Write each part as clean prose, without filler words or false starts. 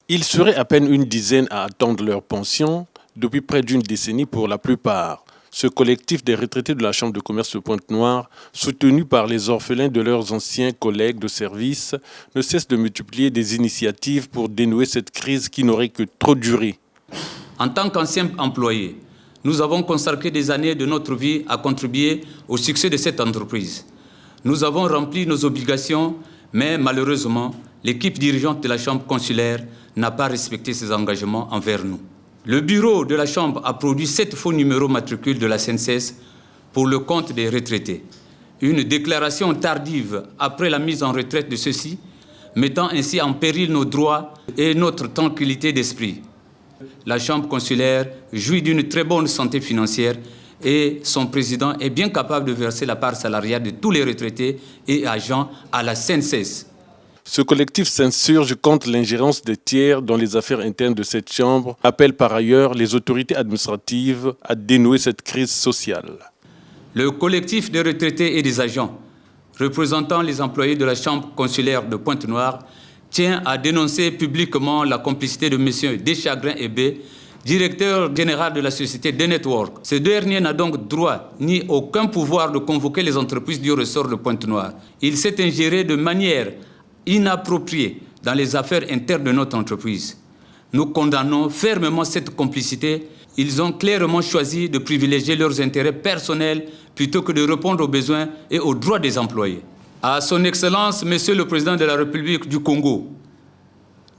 Ils seraient à peine une dizaine à attendre leur pension depuis près d'une décennie pour la plupart. Ce collectif des retraités de la Chambre de commerce de Pointe-Noire, soutenu par les orphelins de leurs anciens collègues de service, ne cesse de multiplier des initiatives pour dénouer cette crise qui n'aurait que trop duré. En tant qu'anciens employés, nous avons consacré des années de notre vie à contribuer au succès de cette entreprise. Nous avons rempli nos obligations, mais malheureusement, l'équipe dirigeante de la Chambre consulaire n'a pas respecté ses engagements envers nous. Le bureau de la Chambre a produit 7 faux numéros matricules de la CNSS pour le compte des retraités. Une déclaration tardive après la mise en retraite de ceux-ci, mettant ainsi en péril nos droits et notre tranquillité d'esprit. La Chambre consulaire jouit d'une très bonne santé financière et son président est bien capable de verser la part salariale de tous les retraités et agents à la CNSS. Ce collectif s'insurge contre l'ingérence des tiers dans les affaires internes de cette Chambre, appelle par ailleurs les autorités administratives à dénouer cette crise sociale. Le collectif des retraités et des agents, représentant les employés de la Chambre consulaire de Pointe-Noire, tient à dénoncer publiquement la complicité de M. Deschagrin-Ebé, directeur général de la société D-Network. Ce dernier n'a donc droit ni aucun pouvoir de convoquer les entreprises du ressort de Pointe-Noire. Il s'est ingéré de manière inappropriée dans les affaires internes de notre entreprise. Nous condamnons fermement cette complicité. Ils ont clairement choisi de privilégier leurs intérêts personnels plutôt que de répondre aux besoins et aux droits des employés. À son Excellence, Monsieur le Président de la République du Congo,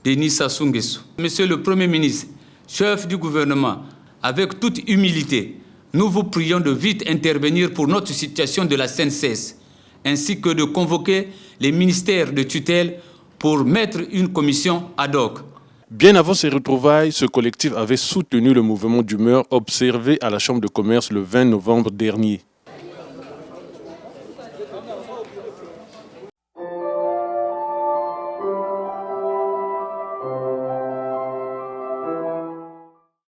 Denis Sassou Nguesso, Monsieur le Premier ministre, chef du gouvernement, avec toute humilité, nous vous prions de vite intervenir pour notre situation de la CNSS, ainsi que de convoquer les ministères de tutelle pour mettre une commission ad hoc. Bien avant ces retrouvailles, ce collectif avait soutenu le mouvement d'humeur observé à la Chambre de commerce le 20 novembre dernier.